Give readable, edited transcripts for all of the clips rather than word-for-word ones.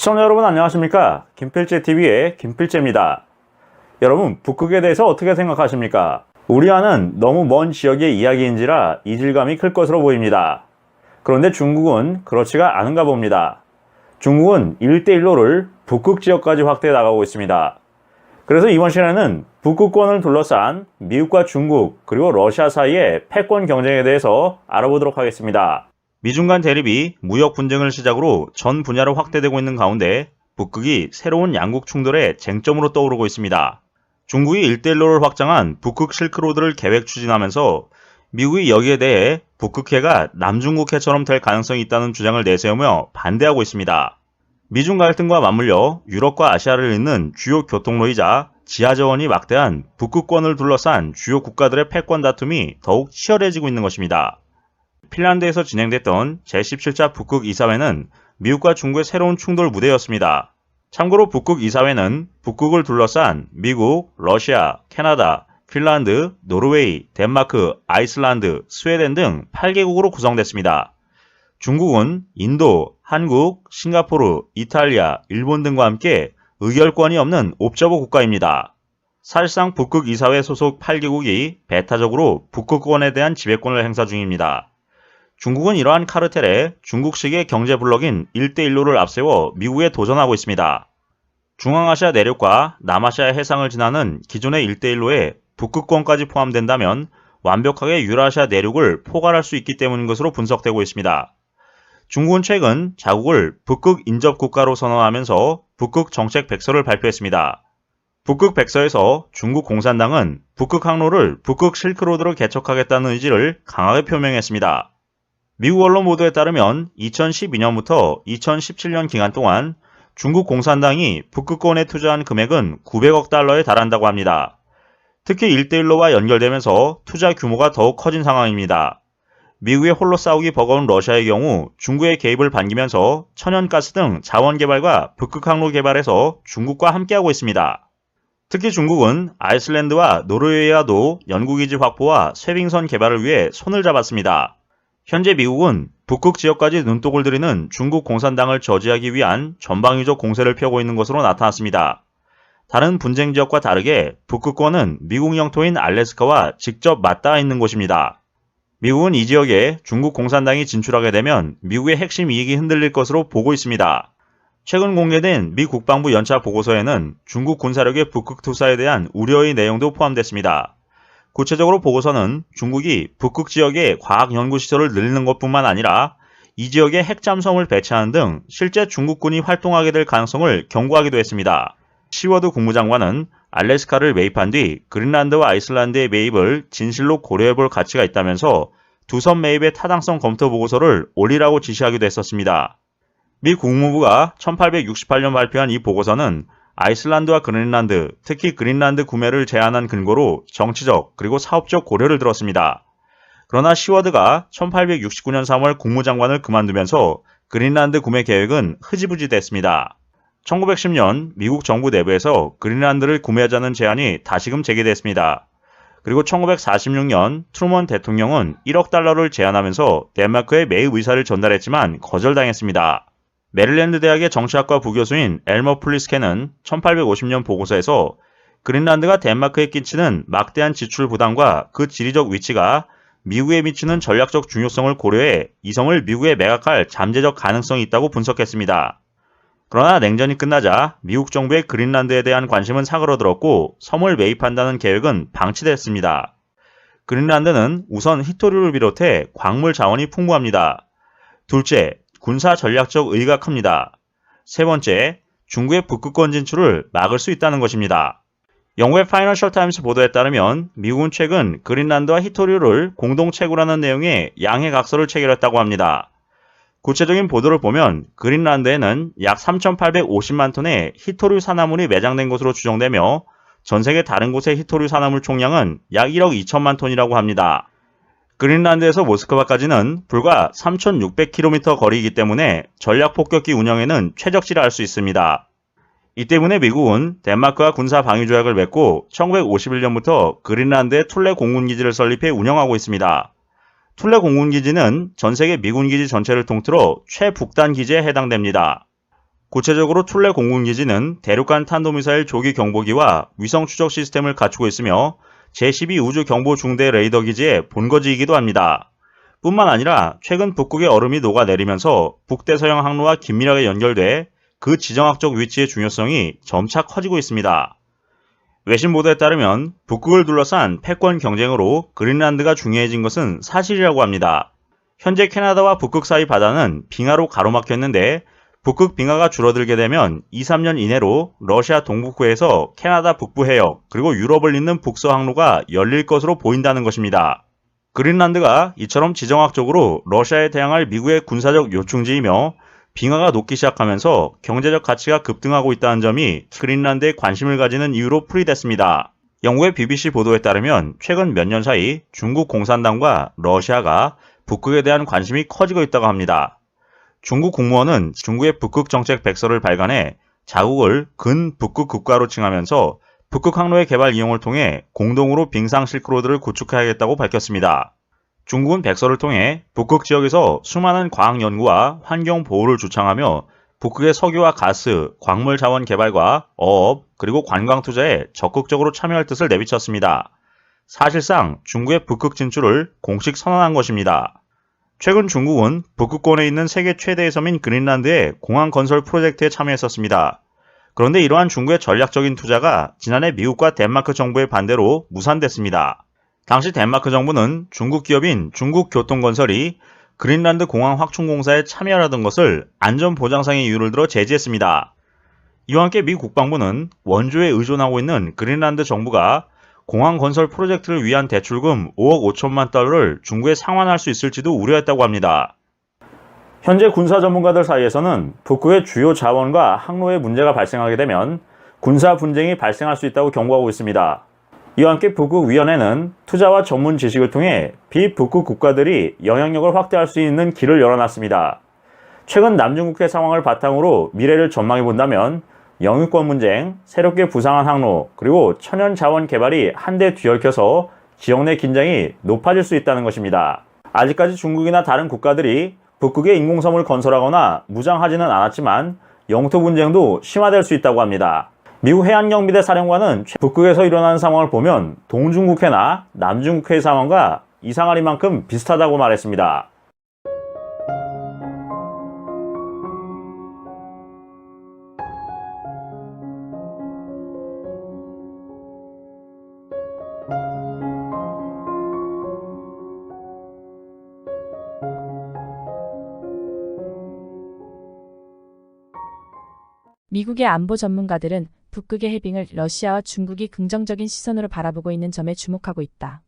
시청자 여러분 안녕하십니까? 김필재TV의 김필재입니다. 여러분, 북극에 대해서 어떻게 생각하십니까? 우리와는 너무 먼 지역의 이야기인지라 이질감이 클 것으로 보입니다. 그런데 중국은 그렇지가 않은가 봅니다. 중국은 1대1로를 북극 지역까지 확대해 나가고 있습니다. 그래서 이번 시간에는 북극권을 둘러싼 미국과 중국 그리고 러시아 사이의 패권 경쟁에 대해서 알아보도록 하겠습니다. 미중 간 대립이 무역 분쟁을 시작으로 전 분야로 확대되고 있는 가운데 북극이 새로운 양국 충돌의 쟁점으로 떠오르고 있습니다. 중국이 1대1로를 확장한 북극 실크로드를 계획 추진하면서 미국이 여기에 대해 북극해가 남중국해처럼 될 가능성이 있다는 주장을 내세우며 반대하고 있습니다. 미중 갈등과 맞물려 유럽과 아시아를 잇는 주요 교통로이자 지하자원이 막대한 북극권을 둘러싼 주요 국가들의 패권 다툼이 더욱 치열해지고 있는 것입니다. 핀란드에서 진행됐던 제17차 북극 이사회는 미국과 중국의 새로운 충돌 무대였습니다. 참고로 북극 이사회는 북극을 둘러싼 미국, 러시아, 캐나다, 핀란드, 노르웨이, 덴마크, 아이슬란드, 스웨덴 등 8개국으로 구성됐습니다. 중국은 인도, 한국, 싱가포르, 이탈리아, 일본 등과 함께 의결권이 없는 옵저버 국가입니다. 사실상 북극 이사회 소속 8개국이 배타적으로 북극권에 대한 지배권을 행사 중입니다. 중국은 이러한 카르텔에 중국식의 경제 블록인 1대1로를 앞세워 미국에 도전하고 있습니다. 중앙아시아 내륙과 남아시아 해상을 지나는 기존의 1대1로에 북극권까지 포함된다면 완벽하게 유라시아 내륙을 포괄할 수 있기 때문인 것으로 분석되고 있습니다. 중국은 최근 자국을 북극 인접 국가로 선언하면서 북극 정책 백서를 발표했습니다. 북극 백서에서 중국 공산당은 북극 항로를 북극 실크로드로 개척하겠다는 의지를 강하게 표명했습니다. 미국 언론 보도에 따르면 2012년부터 2017년 기간 동안 중국 공산당이 북극권에 투자한 금액은 900억 달러에 달한다고 합니다. 특히 1대1로와 연결되면서 투자 규모가 더욱 커진 상황입니다. 미국의 홀로 싸우기 버거운 러시아의 경우 중국의 개입을 반기면서 천연가스 등 자원 개발과 북극 항로 개발에서 중국과 함께하고 있습니다. 특히 중국은 아이슬란드와 노르웨이와도 연구기지 확보와 쇄빙선 개발을 위해 손을 잡았습니다. 현재 미국은 북극 지역까지 눈독을 들이는 중국 공산당을 저지하기 위한 전방위적 공세를 펴고 있는 것으로 나타났습니다. 다른 분쟁 지역과 다르게 북극권은 미국 영토인 알래스카와 직접 맞닿아 있는 곳입니다. 미국은 이 지역에 중국 공산당이 진출하게 되면 미국의 핵심 이익이 흔들릴 것으로 보고 있습니다. 최근 공개된 미 국방부 연차 보고서에는 중국 군사력의 북극 투사에 대한 우려의 내용도 포함됐습니다. 구체적으로 보고서는 중국이 북극 지역의 과학연구시설을 늘리는 것뿐만 아니라 이 지역에 핵잠수함을 배치하는 등 실제 중국군이 활동하게 될 가능성을 경고하기도 했습니다. 시워드 국무장관은 알래스카를 매입한 뒤 그린란드와 아이슬란드의 매입을 진실로 고려해볼 가치가 있다면서 두 섬 매입의 타당성 검토 보고서를 올리라고 지시하기도 했었습니다. 미 국무부가 1868년 발표한 이 보고서는 아이슬란드와 그린란드, 특히 그린란드 구매를 제한한 근거로 정치적 그리고 사업적 고려를 들었습니다. 그러나 시워드가 1869년 3월 국무장관을 그만두면서 그린란드 구매 계획은 흐지부지 됐습니다. 1910년 미국 정부 내부에서 그린란드를 구매하자는 제안이 다시금 제기됐습니다. 그리고 1946년 트루먼 대통령은 1억 달러를 제안하면서 덴마크에 매입 의사를 전달했지만 거절당했습니다. 메릴랜드 대학의 정치학과 부교수인 엘머 플리스케는 1850년 보고서에서 그린란드가 덴마크에 끼치는 막대한 지출 부담과 그 지리적 위치가 미국에 미치는 전략적 중요성을 고려해 이 섬을 미국에 매각할 잠재적 가능성이 있다고 분석했습니다. 그러나 냉전이 끝나자 미국 정부의 그린란드에 대한 관심은 사그러들었고 섬을 매입한다는 계획은 방치됐습니다. 그린란드는 우선 히토류를 비롯해 광물 자원이 풍부합니다. 둘째, 군사 전략적 의의가 큽니다. 세 번째, 중국의 북극권 진출을 막을 수 있다는 것입니다. 영국의 파이낸셜 타임스 보도에 따르면 미국은 최근 그린란드와 히토류를 공동 채굴하는 내용의 양해각서를 체결했다고 합니다. 구체적인 보도를 보면 그린란드에는 약 3,850만 톤의 히토류 산화물이 매장된 것으로 추정되며 전 세계 다른 곳의 히토류 산화물 총량은 약 1억 2천만 톤이라고 합니다. 그린란드에서 모스크바까지는 불과 3,600km 거리이기 때문에 전략폭격기 운영에는 최적지라 할 수 있습니다. 이 때문에 미국은 덴마크와 군사 방위 조약을 맺고 1951년부터 그린란드에 툴레 공군기지를 설립해 운영하고 있습니다. 툴레 공군기지는 전세계 미군기지 전체를 통틀어 최북단 기지에 해당됩니다. 구체적으로 툴레 공군기지는 대륙간 탄도미사일 조기 경보기와 위성 추적 시스템을 갖추고 있으며 제12 우주경보중대 레이더 기지의 본거지이기도 합니다. 뿐만 아니라 최근 북극의 얼음이 녹아내리면서 북대서양 항로와 긴밀하게 연결돼 그 지정학적 위치의 중요성이 점차 커지고 있습니다. 외신 보도에 따르면 북극을 둘러싼 패권 경쟁으로 그린란드가 중요해진 것은 사실이라고 합니다. 현재 캐나다와 북극 사이 바다는 빙하로 가로막혔는데 북극 빙하가 줄어들게 되면 2-3년 이내로 러시아 동북부에서 캐나다 북부 해역 그리고 유럽을 잇는 북서 항로가 열릴 것으로 보인다는 것입니다. 그린란드가 이처럼 지정학적으로 러시아에 대항할 미국의 군사적 요충지이며 빙하가 녹기 시작하면서 경제적 가치가 급등하고 있다는 점이 그린란드에 관심을 가지는 이유로 풀이됐습니다. 영국의 BBC 보도에 따르면 최근 몇 년 사이 중국 공산당과 러시아가 북극에 대한 관심이 커지고 있다고 합니다. 중국 국무원은 중국의 북극 정책 백서를 발간해 자국을 근북극 국가로 칭하면서 북극 항로의 개발 이용을 통해 공동으로 빙상 실크로드를 구축해야겠다고 밝혔습니다. 중국은 백서를 통해 북극 지역에서 수많은 과학 연구와 환경 보호를 주창하며 북극의 석유와 가스, 광물 자원 개발과 어업, 그리고 관광 투자에 적극적으로 참여할 뜻을 내비쳤습니다. 사실상 중국의 북극 진출을 공식 선언한 것입니다. 최근 중국은 북극권에 있는 세계 최대의 섬인 그린란드의 공항 건설 프로젝트에 참여했었습니다. 그런데 이러한 중국의 전략적인 투자가 지난해 미국과 덴마크 정부의 반대로 무산됐습니다. 당시 덴마크 정부는 중국 기업인 중국교통건설이 그린란드 공항 확충공사에 참여하려던 것을 안전보장상의 이유를 들어 제지했습니다. 이와 함께 미 국방부는 원조에 의존하고 있는 그린란드 정부가 공항 건설 프로젝트를 위한 대출금 5억 5천만 달러를 중국에 상환할 수 있을지도 우려했다고 합니다. 현재 군사 전문가들 사이에서는 북극의 주요 자원과 항로에 문제가 발생하게 되면 군사 분쟁이 발생할 수 있다고 경고하고 있습니다. 이와 함께 북극위원회는 투자와 전문 지식을 통해 비북극 국가들이 영향력을 확대할 수 있는 길을 열어놨습니다. 최근 남중국해 상황을 바탕으로 미래를 전망해 본다면 영유권 문쟁, 새롭게 부상한 항로, 그리고 천연 자원 개발이 한데 뒤엉켜서 지역 내 긴장이 높아질 수 있다는 것입니다. 아직까지 중국이나 다른 국가들이 북극에 인공섬을 건설하거나 무장하지는 않았지만 영토 분쟁도 심화될 수 있다고 합니다. 미국 해안경비대 사령관은 북극에서 일어나는 상황을 보면 동중국해나 남중국해의 상황과 이상하리만큼 비슷하다고 말했습니다. 미국의 안보 전문가들은 북극의 해빙을 러시아와 중국이 긍정적인 시선으로 바라보고 있는 점에 주목하고 있다.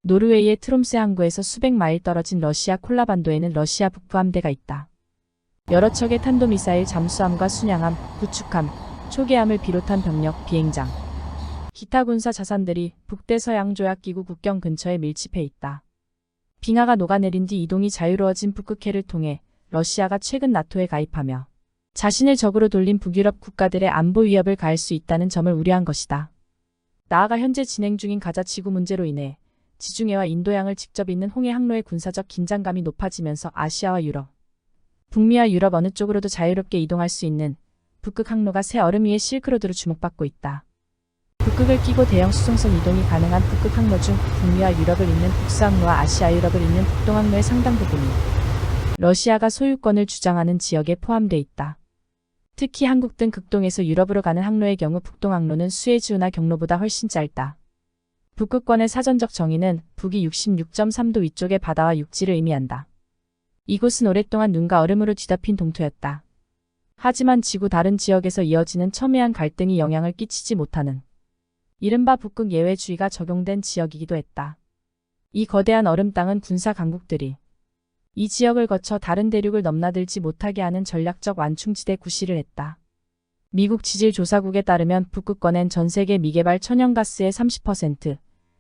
노르웨이의 트롬스 항구에서 수백 마일 떨어진 러시아 콜라반도에는 러시아 북부함대가 있다. 여러 척의 탄도미사일 잠수함과 순양함, 구축함, 초계함을 비롯한 병력, 비행장, 기타 군사 자산들이 북대서양조약기구 국경 근처에 밀집해 있다. 빙하가 녹아내린 뒤 이동이 자유로워진 북극해를 통해 러시아가 최근 나토에 가입하며 자신을 적으로 돌린 북유럽 국가들의 안보 위협을 가할 수 있다는 점을 우려한 것이다. 나아가 현재 진행 중인 가자 지구 문제로 인해 지중해와 인도양을 직접 잇는 홍해 항로의 군사적 긴장감이 높아지면서 아시아와 유럽, 북미와 유럽 어느 쪽으로도 자유롭게 이동할 수 있는 북극 항로가 새 얼음 위의 실크로드로 주목받고 있다. 북극을 끼고 대형 수송선 이동이 가능한 북극 항로 중 북미와 유럽을 잇는 북서항로와 아시아 유럽을 잇는 북동항로의 상당 부분이 러시아가 소유권을 주장하는 지역에 포함돼 있다. 특히 한국 등 극동에서 유럽으로 가는 항로의 경우 북동항로는 수에즈운하 경로보다 훨씬 짧다. 북극권의 사전적 정의는 북위 66.3도 위쪽의 바다와 육지를 의미한다. 이곳은 오랫동안 눈과 얼음으로 뒤덮인 동토였다. 하지만 지구 다른 지역에서 이어지는 첨예한 갈등이 영향을 끼치지 못하는 이른바 북극 예외주의가 적용된 지역이기도 했다. 이 거대한 얼음 땅은 군사 강국들이 이 지역을 거쳐 다른 대륙을 넘나들지 못하게 하는 전략적 완충지대 구실을 했다. 미국 지질조사국에 따르면 북극권엔 전 세계 미개발 천연가스의 30%,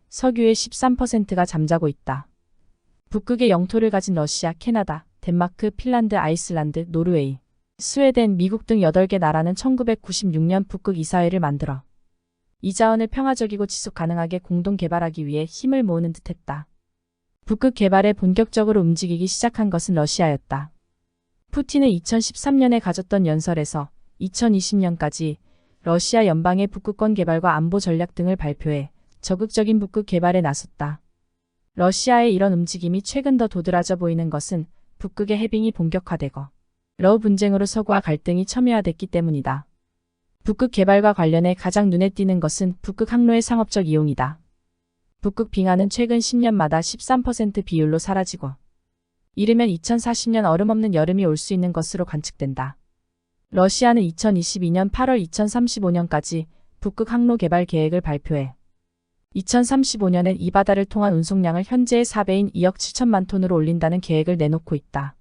석유의 13%가 잠자고 있다. 북극의 영토를 가진 러시아, 캐나다, 덴마크, 핀란드, 아이슬란드, 노르웨이, 스웨덴, 미국 등 8개 나라는 1996년 북극 이사회를 만들어 이 자원을 평화적이고 지속 가능하게 공동 개발하기 위해 힘을 모으는 듯했다. 북극 개발에 본격적으로 움직이기 시작한 것은 러시아였다. 푸틴은 2013년에 가졌던 연설에서 2020년까지 러시아 연방의 북극권 개발과 안보 전략 등을 발표해 적극적인 북극 개발에 나섰다. 러시아의 이런 움직임이 최근 더 도드라져 보이는 것은 북극의 해빙이 본격화되고 러우 분쟁으로 서구와 갈등이 첨예화됐기 때문이다. 북극 개발과 관련해 가장 눈에 띄는 것은 북극 항로의 상업적 이용이다. 북극 빙하는 최근 10년마다 13% 비율로 사라지고 이르면 2040년 얼음 없는 여름이 올 수 있는 것으로 관측된다. 러시아는 2022년 8월 2035년까지 북극 항로 개발 계획을 발표해 2035년엔 이 바다를 통한 운송량을 현재의 4배인 2억 7천만 톤으로 올린다는 계획을 내놓고 있다.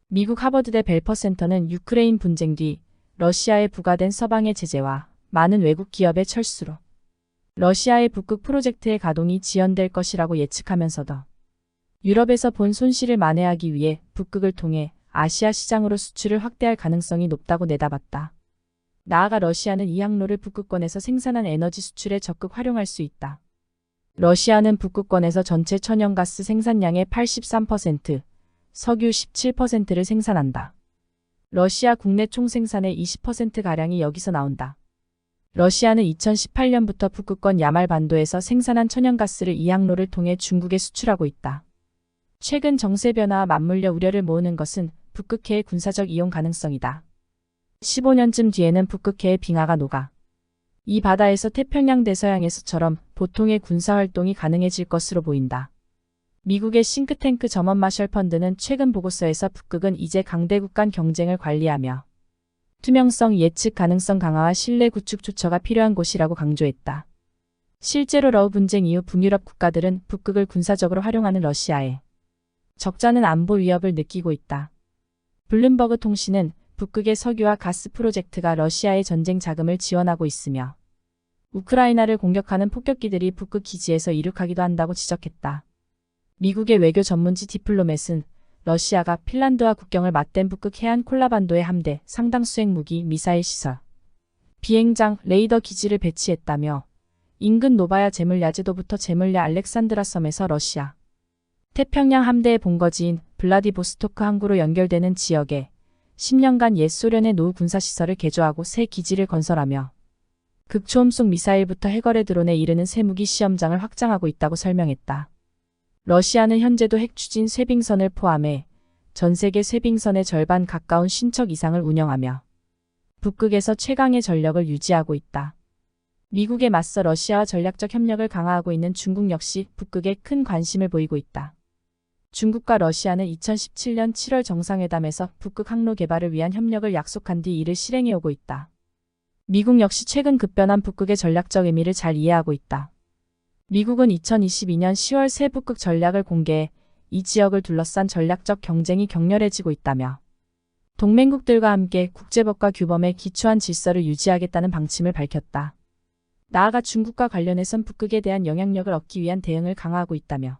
미국 하버드대 벨퍼 센터는 유크레인 분쟁 뒤 러시아에 부과된 서방의 제재와 많은 외국 기업의 철수로 러시아의 북극 프로젝트의 가동이 지연될 것이라고 예측하면서도 유럽에서 본 손실을 만회하기 위해 북극을 통해 아시아 시장으로 수출을 확대할 가능성이 높다고 내다봤다. 나아가 러시아는 이 항로를 북극권에서 생산한 에너지 수출에 적극 활용할 수 있다. 러시아는 북극권에서 전체 천연가스 생산량의 83%, 석유 17%를 생산한다. 러시아 국내 총생산의 20%가량이 여기서 나온다. 러시아는 2018년부터 북극권 야말 반도에서 생산한 천연가스를 이 항로를 통해 중국에 수출하고 있다. 최근 정세 변화와 맞물려 우려를 모으는 것은 북극해의 군사적 이용 가능성이다. 15년쯤 뒤에는 북극해의 빙하가 녹아 이 바다에서 태평양 대서양에서처럼 보통의 군사활동이 가능해질 것으로 보인다. 미국의 싱크탱크 점원 마셜 펀드는 최근 보고서에서 북극은 이제 강대국 간 경쟁을 관리하며 투명성, 예측 가능성 강화와 신뢰 구축 조처가 필요한 곳이라고 강조했다. 실제로 러우 분쟁 이후 북유럽 국가들은 북극을 군사적으로 활용하는 러시아에 적잖은 안보 위협을 느끼고 있다. 블룸버그 통신은 북극의 석유와 가스 프로젝트가 러시아의 전쟁 자금을 지원하고 있으며 우크라이나를 공격하는 폭격기들이 북극 기지에서 이륙하기도 한다고 지적했다. 미국의 외교 전문지 디플로맷은 러시아가 핀란드와 국경을 맞댄 북극 해안 콜라반도의 함대, 상당 수행 무기, 미사일 시설, 비행장, 레이더 기지를 배치했다며 인근 노바야 제물야제도부터 제물야 알렉산드라 섬에서 러시아 태평양 함대의 본거지인 블라디보스토크 항구로 연결되는 지역에 10년간 옛 소련의 노후 군사시설을 개조하고 새 기지를 건설하며 극초음속 미사일부터 해거래 드론에 이르는 새 무기 시험장을 확장하고 있다고 설명했다. 러시아는 현재도 핵 추진 쇄빙선을 포함해 전 세계 쇄빙선의 절반 가까운 50척 이상을 운영하며 북극에서 최강의 전력을 유지하고 있다. 미국에 맞서 러시아와 전략적 협력을 강화하고 있는 중국 역시 북극에 큰 관심을 보이고 있다. 중국과 러시아는 2017년 7월 정상회담에서 북극 항로 개발을 위한 협력을 약속한 뒤 이를 실행해오고 있다. 미국 역시 최근 급변한 북극의 전략적 의미를 잘 이해하고 있다. 미국은 2022년 10월 새 북극 전략을 공개해 이 지역을 둘러싼 전략적 경쟁이 격렬해지고 있다며 동맹국들과 함께 국제법과 규범에 기초한 질서를 유지하겠다는 방침을 밝혔다. 나아가 중국과 관련해선 북극에 대한 영향력을 얻기 위한 대응을 강화하고 있다며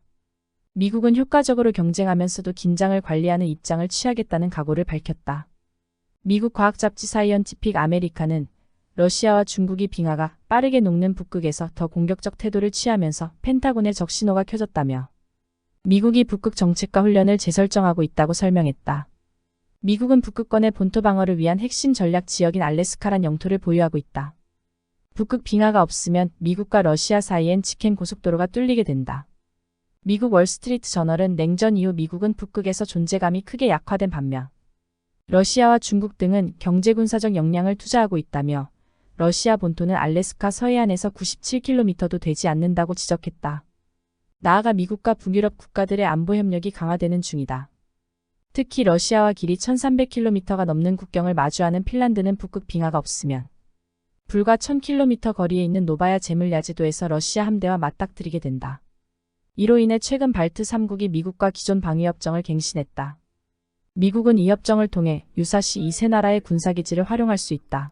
미국은 효과적으로 경쟁하면서도 긴장을 관리하는 입장을 취하겠다는 각오를 밝혔다. 미국 과학잡지 사이언티픽 아메리카는 러시아와 중국이 빙하가 빠르게 녹는 북극에서 더 공격적 태도를 취하면서 펜타곤의 적신호가 켜졌다며 미국이 북극 정책과 훈련을 재설정하고 있다고 설명했다. 미국은 북극권의 본토 방어를 위한 핵심 전략 지역인 알래스카란 영토를 보유하고 있다. 북극 빙하가 없으면 미국과 러시아 사이엔 직행 고속도로가 뚫리게 된다. 미국 월스트리트 저널은 냉전 이후 미국은 북극에서 존재감이 크게 약화된 반면 러시아와 중국 등은 경제군사적 역량을 투자하고 있다며 러시아 본토는 알래스카 서해안에서 97km도 되지 않는다고 지적했다. 나아가 미국과 북유럽 국가들의 안보 협력이 강화되는 중이다. 특히 러시아와 길이 1300km가 넘는 국경을 마주하는 핀란드는 북극 빙하가 없으면 불과 1000km 거리에 있는 노바야 제물야제도에서 러시아 함대와 맞닥뜨리게 된다. 이로 인해 최근 발트 3국이 미국과 기존 방위협정을 갱신했다. 미국은 이 협정을 통해 유사시 이 세 나라의 군사기지를 활용할 수 있다.